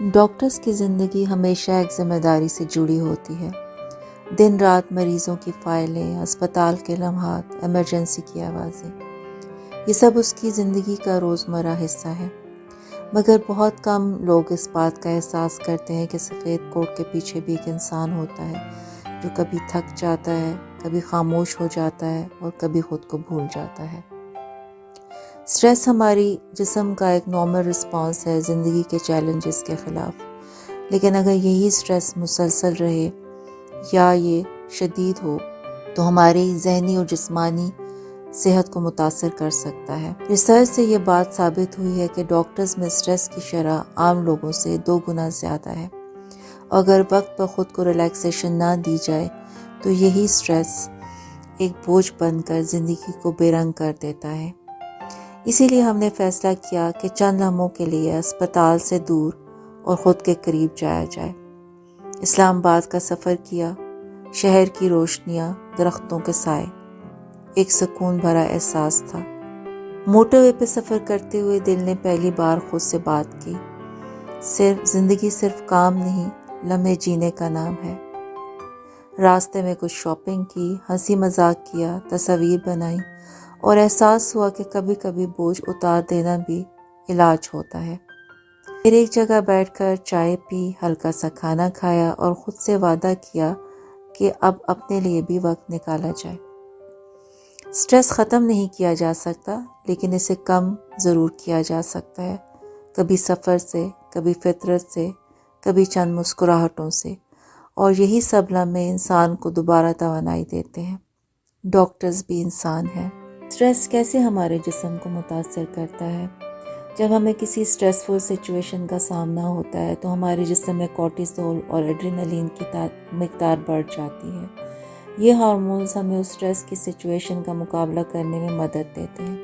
Doctors کی زندگی ہمیشہ ایک ذمہ داری سے جڑی ہوتی ہے۔ دن رات مریضوں کی فائلیں، اسپتال کے لمحات، ایمرجنسی کی آوازیں، یہ سب اس کی زندگی کا روزمرہ حصہ ہے۔ مگر بہت کم لوگ اس بات کا احساس کرتے ہیں کہ سفید کوٹ کے پیچھے بھی ایک انسان ہوتا ہے جو کبھی تھک جاتا ہے، کبھی خاموش ہو جاتا ہے اور کبھی خود کو بھول جاتا ہے۔ سٹریس ہماری جسم کا ایک نارمل رسپانس ہے زندگی کے چیلنجز کے خلاف، لیکن اگر یہی سٹریس مسلسل رہے یا یہ شدید ہو تو ہماری ذہنی اور جسمانی صحت کو متاثر کر سکتا ہے۔ ریسرچ سے یہ بات ثابت ہوئی ہے کہ ڈاکٹرز میں سٹریس کی شرح عام لوگوں سے 2 گنا زیادہ ہے، اور اگر وقت پر خود کو ریلیکسیشن نہ دی جائے تو یہی سٹریس ایک بوجھ بن کر زندگی کو بے رنگ کر دیتا ہے۔ اسی لیے ہم نے فیصلہ کیا کہ چند لمحوں کے لیے اسپتال سے دور اور خود کے قریب جایا جائے۔ اسلام آباد کا سفر کیا، شہر کی روشنیاں، درختوں کے سائے، ایک سکون بھرا احساس تھا۔ موٹر وے پہ سفر کرتے ہوئے دل نے پہلی بار خود سے بات کی، زندگی صرف کام نہیں، لمحے جینے کا نام ہے۔ راستے میں کچھ شاپنگ کی، ہنسی مذاق کیا، تصاویر بنائی، اور احساس ہوا کہ کبھی کبھی بوجھ اتار دینا بھی علاج ہوتا ہے۔ پھر ایک جگہ بیٹھ کر چائے پی، ہلکا سا کھانا کھایا اور خود سے وعدہ کیا کہ اب اپنے لیے بھی وقت نکالا جائے۔ سٹریس ختم نہیں کیا جا سکتا، لیکن اسے کم ضرور کیا جا سکتا ہے، کبھی سفر سے، کبھی فطرت سے، کبھی چند مسکراہٹوں سے، اور یہی سب لمحے انسان کو دوبارہ توانائی دیتے ہیں۔ ڈاکٹرز بھی انسان ہیں۔ سٹریس کیسے ہمارے جسم کو متاثر کرتا ہے؟ جب ہمیں کسی سٹریسفل سچویشن کا سامنا ہوتا ہے تو ہمارے جسم میں کورٹیزول اور ایڈرینلین کی مقدار بڑھ جاتی ہے۔ یہ ہارمونز ہمیں اس سٹریس کی سچویشن کا مقابلہ کرنے میں مدد دیتے ہیں،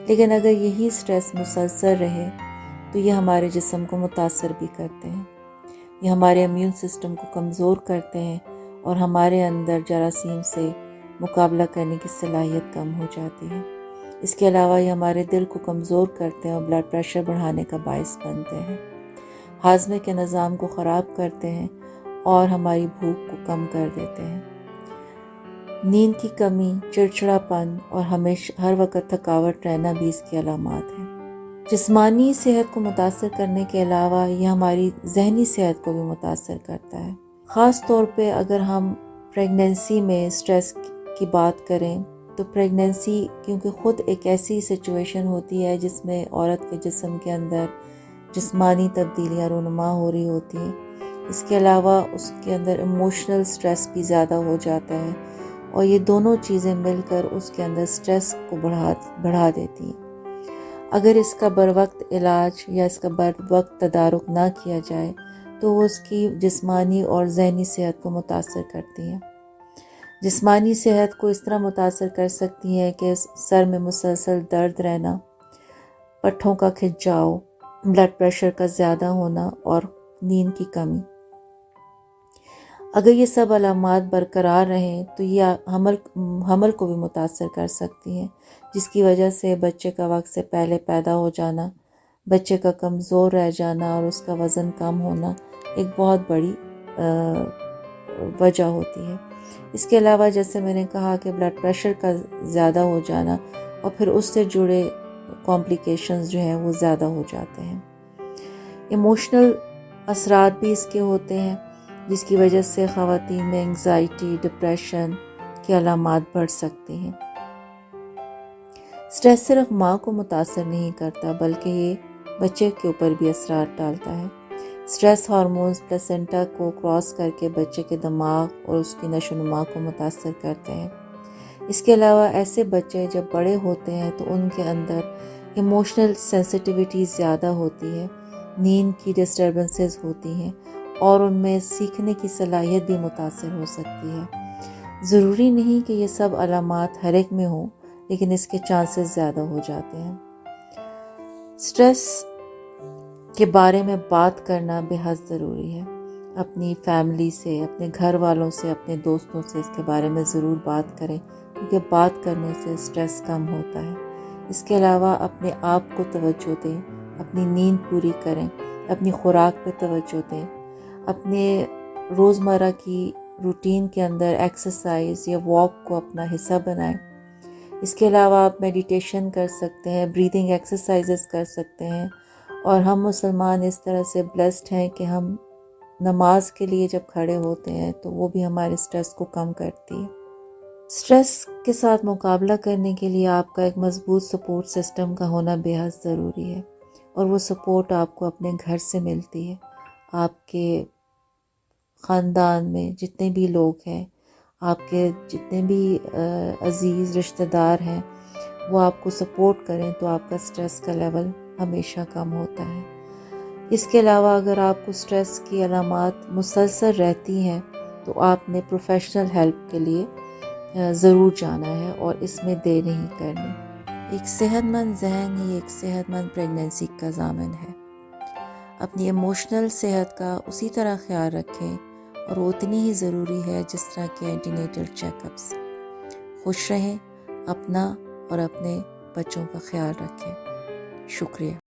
لیکن اگر یہی سٹریس مسلسل رہے تو یہ ہمارے جسم کو متاثر بھی کرتے ہیں۔ یہ ہمارے امیون سسٹم کو کمزور کرتے ہیں اور ہمارے اندر جراثیم سے مقابلہ کرنے کی صلاحیت کم ہو جاتی ہے۔ اس کے علاوہ یہ ہمارے دل کو کمزور کرتے ہیں اور بلڈ پریشر بڑھانے کا باعث بنتے ہیں، ہاضمے کے نظام کو خراب کرتے ہیں اور ہماری بھوک کو کم کر دیتے ہیں۔ نیند کی کمی، چڑچڑاپن اور ہر وقت تھکاوٹ رہنا بھی اس کی علامات ہیں۔ جسمانی صحت کو متاثر کرنے کے علاوہ یہ ہماری ذہنی صحت کو بھی متاثر کرتا ہے۔ خاص طور پہ اگر ہم پریگننسی میں سٹریس کی بات کریں تو پریگننسی کیونکہ خود ایک ایسی سچویشن ہوتی ہے جس میں عورت کے جسم کے اندر جسمانی تبدیلیاں رونما ہو رہی ہوتی ہیں، اس کے علاوہ اس کے اندر ایموشنل سٹریس بھی زیادہ ہو جاتا ہے، اور یہ دونوں چیزیں مل کر اس کے اندر سٹریس کو بڑھا دیتی ہیں۔ اگر اس کا بروقت علاج یا اس کا بروقت تدارک نہ کیا جائے تو وہ اس کی جسمانی اور ذہنی صحت کو متاثر کرتی ہیں۔ جسمانی صحت کو اس طرح متاثر کر سکتی ہیں کہ سر میں مسلسل درد رہنا، پٹھوں کا کھنچاؤ، بلڈ پریشر کا زیادہ ہونا اور نیند کی کمی۔ اگر یہ سب علامات برقرار رہیں تو یہ حمل کو بھی متاثر کر سکتی ہیں، جس کی وجہ سے بچے کا وقت سے پہلے پیدا ہو جانا، بچے کا کمزور رہ جانا اور اس کا وزن کم ہونا ایک بہت بڑی وجہ ہوتی ہے۔ اس کے علاوہ جیسے میں نے کہا کہ بلڈ پریشر کا زیادہ ہو جانا اور پھر اس سے جڑے کمپلیکیشنز جو ہیں وہ زیادہ ہو جاتے ہیں۔ ایموشنل اثرات بھی اس کے ہوتے ہیں، جس کی وجہ سے خواتین میں انگزائٹی، ڈپریشن کے علامات بڑھ سکتے ہیں۔ سٹریس صرف ماں کو متاثر نہیں کرتا بلکہ یہ بچے کے اوپر بھی اثرات ڈالتا ہے۔ سٹریس ہارمونز پلیسنٹا کو کراس کر کے بچے کے دماغ اور اس کی نشو و نما کو متاثر کرتے ہیں۔ اس کے علاوہ ایسے بچے جب بڑے ہوتے ہیں تو ان کے اندر ایموشنل سینسٹیوٹی زیادہ ہوتی ہے، نیند کی ڈسٹربنسز ہوتی ہیں اور ان میں سیکھنے کی صلاحیت بھی متاثر ہو سکتی ہے۔ ضروری نہیں کہ یہ سب علامات ہر ایک میں ہوں، لیکن اس کے چانسز زیادہ ہو جاتے ہیں۔ سٹریس کے بارے میں بات کرنا بے حد ضروری ہے۔ اپنی فیملی سے، اپنے گھر والوں سے، اپنے دوستوں سے اس کے بارے میں ضرور بات کریں، کیونکہ بات کرنے سے سٹریس کم ہوتا ہے۔ اس کے علاوہ اپنے آپ کو توجہ دیں، اپنی نیند پوری کریں، اپنی خوراک پہ توجہ دیں، اپنے روزمرہ کی روٹین کے اندر ایکسرسائز یا واک کو اپنا حصہ بنائیں۔ اس کے علاوہ آپ میڈیٹیشن کر سکتے ہیں، بریدنگ ایکسرسائزز کر سکتے ہیں، اور ہم مسلمان اس طرح سے بلیسڈ ہیں کہ ہم نماز کے لیے جب کھڑے ہوتے ہیں تو وہ بھی ہمارے سٹریس کو کم کرتی ہے۔ سٹریس کے ساتھ مقابلہ کرنے کے لیے آپ کا ایک مضبوط سپورٹ سسٹم کا ہونا بے حد ضروری ہے، اور وہ سپورٹ آپ کو اپنے گھر سے ملتی ہے۔ آپ کے خاندان میں جتنے بھی لوگ ہیں، آپ کے جتنے بھی عزیز رشتہ دار ہیں، وہ آپ کو سپورٹ کریں تو آپ کا سٹریس کا لیول ہمیشہ کم ہوتا ہے۔ اس کے علاوہ اگر آپ کو سٹریس کی علامات مسلسل رہتی ہیں تو آپ نے پروفیشنل ہیلپ کے لیے ضرور جانا ہے، اور اس میں دیر نہیں کرنی۔ ایک صحت مند ذہن ہی ایک صحت مند پریگننسی کا ضامن ہے۔ اپنی ایموشنل صحت کا اسی طرح خیال رکھیں، اور وہ اتنی ہی ضروری ہے جس طرح کے اینٹی نیٹل چیک اپس۔ خوش رہیں، اپنا اور اپنے بچوں کا خیال رکھیں۔ شکریہ۔